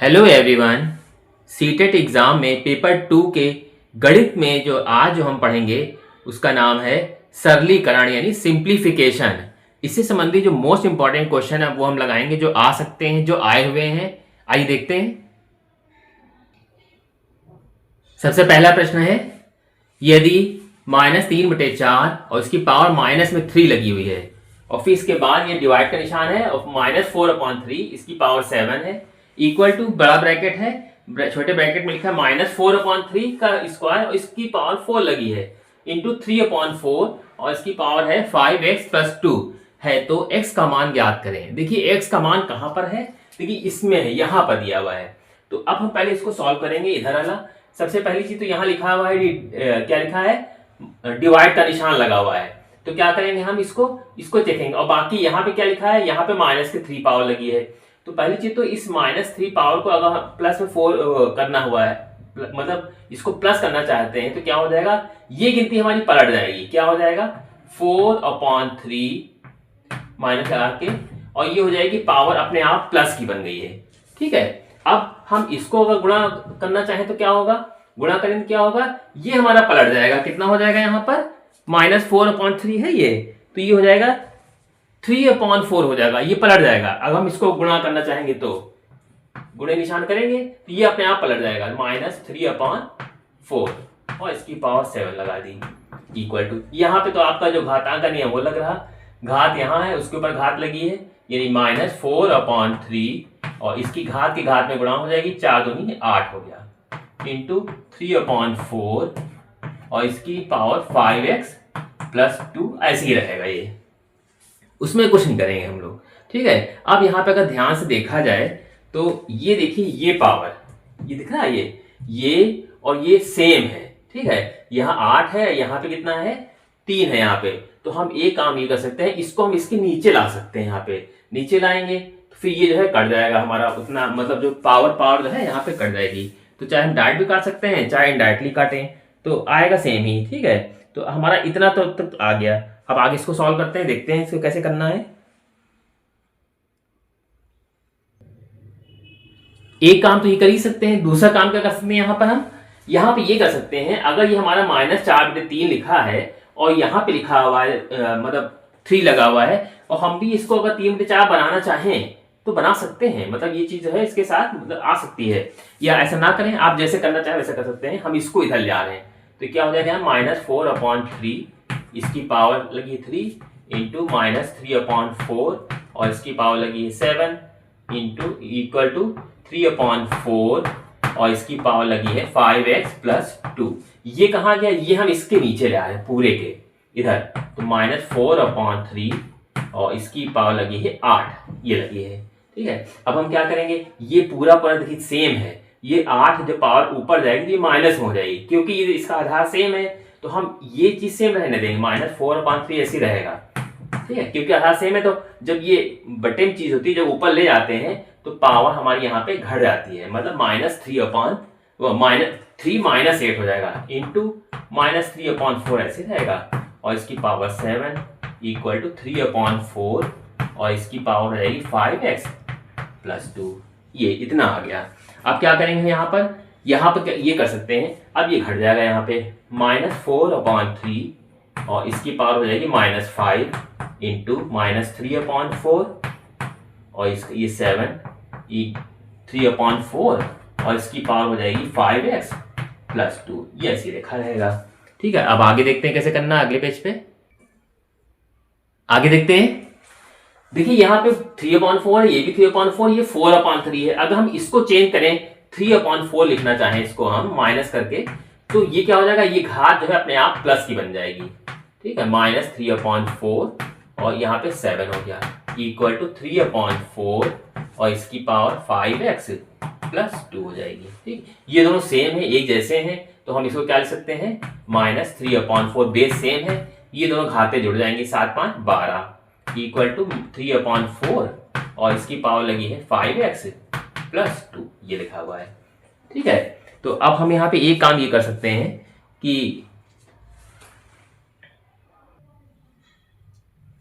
Hello everyone. CTET exam में paper 2 के गणित में जो हम पढ़ेंगे उसका नाम है सरलीकरण यानी सिंप्लीफिकेशन। इससे संबंधित जो मोस्ट इंपॉर्टेंट क्वेश्चन है वो हम लगाएंगे, जो आ सकते हैं, जो आए हुए हैं। आइए देखते हैं। सबसे पहला प्रश्न है, यदि -3/4 और इसकी पावर माइनस में 3 लगी हुई है और फिर इसके बाद ये डिवाइड का निशान है और -4/3 इसकी पावर 7 है, इक्वल टू बड़ा ब्रैकेट है, छोटे ब्रैकेट में लिखा है -4/3 का स्क्वायर और इसकी पावर 4 लगी है इंटू 3/4 और इसकी पावर है 5x+2 है। तो x का मान ज्ञात करें। देखिए x का मान कहां पर है, देखिए इसमें है, यहां पर दिया हुआ है। तो अब हम पहले इसको सॉल्व करेंगे इधर वाला। सबसे पहली चीज तो यहाँ लिखा हुआ है, क्या लिखा है, डिवाइड का निशान लगा हुआ है। तो क्या करेंगे, हम इसको चेकेंगे। और बाकी यहाँ पे क्या लिखा है, यहाँ पे -3 पावर लगी है। तो पहली चीज तो इस -3 पावर को अगर प्लस में 4 करना हुआ है, मतलब इसको प्लस करना चाहते हैं, तो क्या हो जाएगा, ये गिनती हमारी पलट जाएगी। क्या हो जाएगा, 4/3 माइनस लगा के, और ये हो जाएगी पावर अपने आप प्लस की बन गई है। ठीक है, अब हम इसको अगर गुणा करना चाहें तो क्या होगा, गुणा करेंगे क्या होगा, ये हमारा पलट जाएगा। कितना हो जाएगा, यहाँ पर -4/3 है ये, तो ये हो जाएगा 3/4 हो जाएगा, ये पलट जाएगा। अब हम इसको गुणा करना चाहेंगे तो गुणे निशान करेंगे तो ये अपने आप पलट जाएगा, -3/4 और इसकी पावर 7 लगा दी, इक्वल टू, यहाँ पे तो आपका जो घातांक नहीं है वो लग रहा, घात यहाँ है उसके ऊपर घात लगी है, यानी -4/3 और इसकी घात की घात में गुणा हो जाएगी, 4 दूनी 8 हो गया, इंटू 3/4 और इसकी पावर 5x+2 ऐसे ही रहेगा। ये उसमें कुछ नहीं करेंगे हम लोग। ठीक है, अब यहाँ पे अगर ध्यान से देखा जाए तो ये देखिए, ये पावर, ये दिख रहा है, ये और ये सेम है। ठीक है, यहाँ 8 है, यहाँ पे कितना है, 3 है यहाँ पे। तो हम एक काम ये कर सकते हैं, इसको हम इसके नीचे ला सकते हैं। यहाँ पे नीचे लाएंगे तो फिर ये जो है कट जाएगा हमारा, उतना मतलब जो पावर जो है यहाँ पे कट जाएगी। तो चाहे हम डायरेक्ट भी काट सकते हैं, चाहे इनडायरेक्टली काटें, तो आएगा सेम ही। ठीक है, तो हमारा इतना तो तक आ गया। अब आगे इसको सॉल्व करते हैं, देखते हैं इसको कैसे करना है। एक काम तो ये कर ही सकते हैं, दूसरा काम क्या कर सकते हैं, यहाँ पे ये कर सकते हैं, अगर ये हमारा -4/3 लिखा है और यहाँ पे लिखा हुआ है मतलब 3 लगा हुआ है, और हम भी इसको अगर 3/4 बनाना चाहें तो बना सकते हैं। मतलब ये चीज है इसके साथ मतलब आ सकती है, या ऐसा ना करें, आप जैसे करना चाहें वैसा कर सकते हैं। हम इसको इधर ले आ रहे हैं तो क्या हो जाएगा, -4/3 इसकी पावर लगी 3 इंटू -3/4 और इसकी पावर लगी 7 इंटू इक्वल टू 3/4 और इसकी पावर लगी है 5x+2। ये कहाँ गया, ये हम इसके नीचे ले आए पूरे के इधर। तो -4/3 और इसकी पावर लगी है 8, ये लगी है। ठीक है, अब हम क्या करेंगे, ये पूरा देखिए सेम है, ये 8 जब पावर ऊपर जाएगी तो ये माइनस में हो जाएगी, क्योंकि ये इसका आधार सेम है। तो हम ये चीज सेम रहने देंगे, -4/3 ऐसे रहेगा। ठीक है, क्योंकि आधार सेम है, तो जब ये बटे में चीज होती है, जब ऊपर ले जाते हैं तो पावर हमारी यहाँ पे घट जाती है, मतलब -3 हो जाएगा इंटू -3/4 ऐसे रहेगा, और इसकी पावर 7 इक्वल टू 3/4 और इसकी पावर हो जाएगी 5x+2। ये इतना आ गया। अब क्या करेंगे, यहाँ पर ये कर सकते हैं, अब ये घट जाएगा, यहाँ पे -4/3 और इसकी पावर हो जाएगी -5 इंटू -3/4 और ये 7 3/4 और इसकी पावर हो जाएगी 5x+2। ये ऐसे लिखा रहेगा। ठीक है, अब आगे देखते हैं कैसे करना है, अगले पेज पे आगे देखते हैं। देखिए यहाँ पे 3/4 है, ये भी 3/4, ये 4/3 है। अगर हम इसको चेंज करें, 3/4 लिखना चाहें, इसको हम माइनस करके, तो ये क्या हो जाएगा, ये घात जो है अपने आप प्लस की बन जाएगी। ठीक है, -3/4 और यहाँ पे 7 हो गया, इक्वल टू 3/4 और इसकी पावर 5x+2 हो जाएगी। ठीक, ये दोनों सेम है, एक जैसे हैं, तो हम इसको क्या लिख सकते हैं, -3/4 बेस सेम है, ये दोनों घाते जुड़ जाएंगे, 7 5 12 इक्वल टू 3/4 और इसकी पावर लगी है 5x+2, ये लिखा हुआ है। ठीक है, तो अब हम यहाँ पे एक काम ये कर सकते हैं कि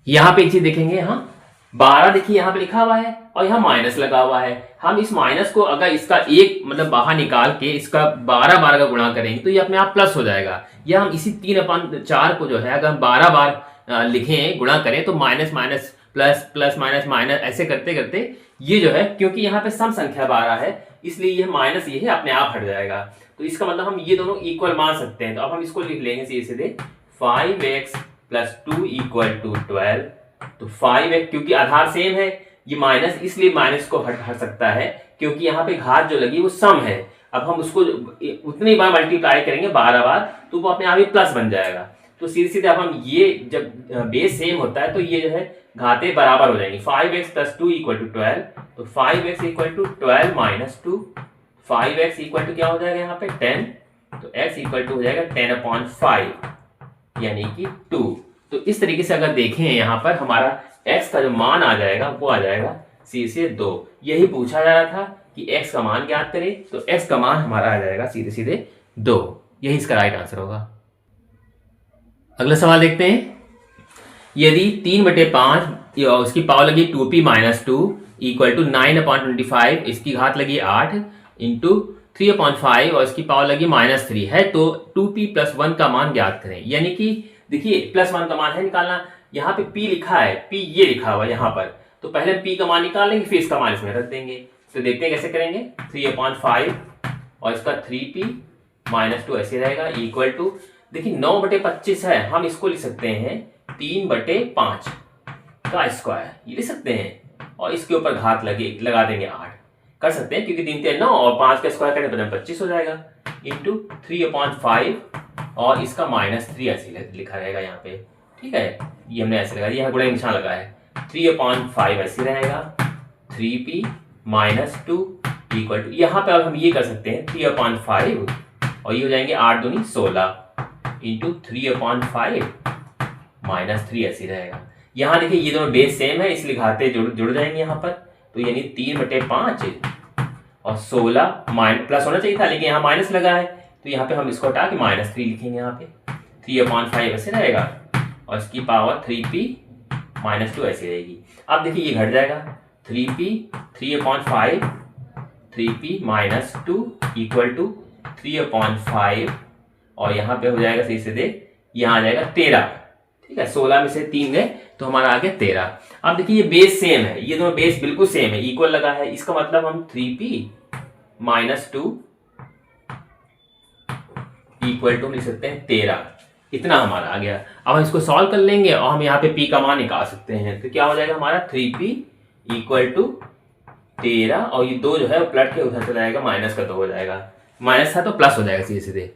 यहाँ पे एक चीज देखेंगे, हाँ 12 देखिए यहाँ पे लिखा हुआ है और यहाँ माइनस लगा हुआ है। हम इस माइनस को अगर इसका एक मतलब बाहर निकाल के इसका 12 का गुणा करेंगे तो ये अपने आप प्लस हो जाएगा। या हम इसी 3/4 को जो है अगर हम 12 बार लिखें गुणा करें तो minus minus plus plus minus minus ऐसे करते करते ये जो है, क्योंकि यहाँ पे सम संख्या 12 है इसलिए ये माइनस ये है अपने आप हट जाएगा। तो इसका मतलब हम ये दोनों इक्वल मान सकते हैं। तो अब हम इसको लिख लेंगे सीधे 5x + 2 = 12। तो 5x क्योंकि आधार सेम है, ये माइनस इसलिए माइनस को हट सकता है क्योंकि यहाँ पे घात जो लगी वो सम है। अब हम उसको उतनी बार मल्टीप्लाई करेंगे 12 बार तो वो अपने आप ही प्लस बन जाएगा। तो सीधे अब हम ये जब बेस सेम होता है तो ये जो है घातें बराबर हो जाएंगी। 5x + 2 = 12। तो 5x = 12 - 2, 5x = क्या हो जाएगा यहाँ पे 10। तो x = हो जाएगा 10/5 यानी कि 2। तो इस तरीके से अगर देखें यहाँ पर हमारा x का जो मान आ जाएगा वो आ जाएगा सीधे 2। यही पूछा जा रहा था कि x का मान ज्ञात करें, तो x का मान हमारा आ जाएगा सीधे 2। यही इसका राइट आंसर होगा। अगला सवाल देखते हैं। यदि 3/5 उसकी पावर लगी 2p - 2 = 9/25, इसकी घात लगी 8 × 3/5 और इसकी पावर लगी -3 है तो 2p + 1 का मान ज्ञात करें। यानी कि देखिए +1 का मान है निकालना, यहाँ पे p लिखा है, p ये लिखा हुआ है यहाँ पर, तो पहले p का मान निकाल लेंगे फिर इसका मान इसमें रख देंगे। तो देखते हैं कैसे करेंगे। 3/5 और इसका 3p - 2 ऐसे रहेगा इक्वल टू, देखिए 9/25 है, हम इसको लिख सकते हैं 3/5 का स्क्वायर, ये लिख सकते हैं और इसके ऊपर घात लगा देंगे 8 कर सकते हैं क्योंकि 3 3 9 और 5 का स्क्वायर करें तो 25 हो जाएगा इंटू 3/5 और इसका -3 ऐसे लिखा रहेगा यहाँ पे। ठीक है, ये हमने ऐसे लगा दिया, यहाँ गुणा का निशान लगा है। 3/5 ऐसे रहेगा 3p - 2 इक्वल टू, यहाँ पे अब हम ये कर सकते हैं 3/5 और ये हो जाएंगे 8 दूनी 16 इंटू 3/5 -3 ऐसे रहेगा। यहाँ देखिए ये दोनों बेस सेम है इसलिए घाते जुड़ जाएंगे यहाँ पर। तो यानी 3/5 और 16 प्लस होना चाहिए था लेकिन यहाँ माइनस लगा है तो यहाँ पे हम इसको हटा के -3 लिखेंगे। यहाँ पे 3/5 ऐसे रहेगा और इसकी पावर 3p - 2 ऐसे रहेगी। अब देखिए ये घट जाएगा 3p 3/5 3p - 2 इक्वल टू 3/5 और यहाँ पे हो जाएगा सीधे यहाँ आ जाएगा 13। ठीक है, 16 में से 3 गए तो हमारा आ गया 13। अब देखिए ये बेस सेम है, ये दोनों बेस बिल्कुल सेम है, इक्वल लगा है, इसका मतलब हम 3p - 2 इक्वल टू लिख सकते हैं 13। इतना हमारा आ गया। अब हम इसको सॉल्व कर लेंगे और हम यहाँ पे p का मान निकाल सकते हैं। तो क्या हो जाएगा हमारा 3p = 13 और ये 2 जो है प्लट के उधर चला जाएगा, माइनस का तो हो जाएगा, माइनस था तो प्लस हो जाएगा सीधे।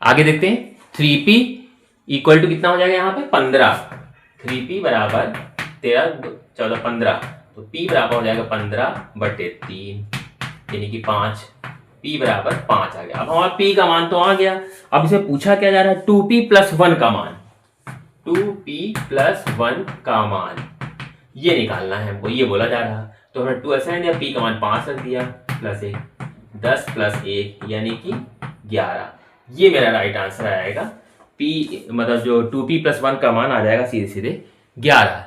आगे देखते हैं 3p = कितना हो जाएगा यहाँ पे 15। 3p = 13 14 15 तो p बराबर हो जाएगा 15/3 यानी कि 5। p = 5 आ गया। अब हमारा p का मान तो आ गया। अब इसमें पूछा क्या जा रहा है 2p + 1 का मान, 2p + 1 का मान ये निकालना है हमको, ये बोला जा रहा है। तो हमने 2 ऐसे दिया, p का मान 5 रख दिया +1 10 + 1 यानी कि 11। ये मेरा राइट आंसर आएगा। p मतलब जो 2p + 1 का मान आ जाएगा सीधे 11।